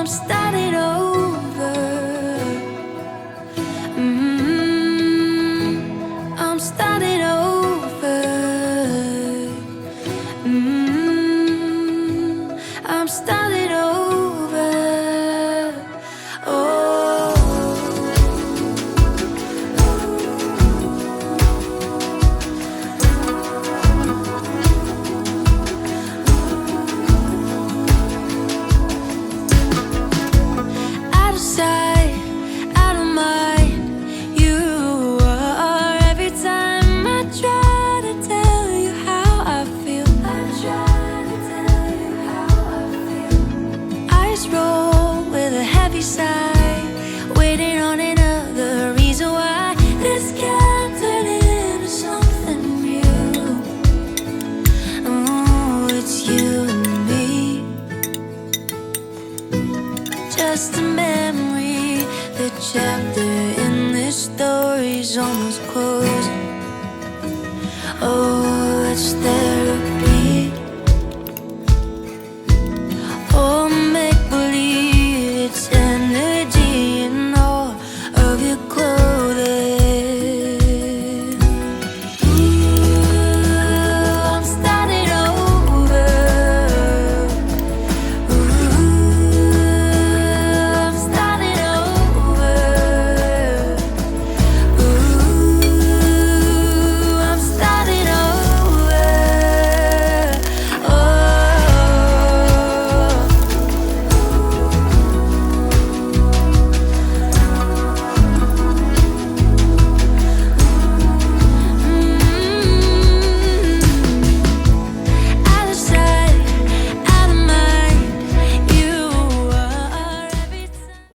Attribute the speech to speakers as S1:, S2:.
S1: I'm starting over. I'm starting over. I'm starting over. Oh. Out of sight, out of mind, you are every time I try to tell you how I feel. I try to tell you how I feel. Eyes roll with a heavy sigh, waiting on another reason why this can't turn into something new. Oh, it's you and me, just a memory. The chapter in this story's almost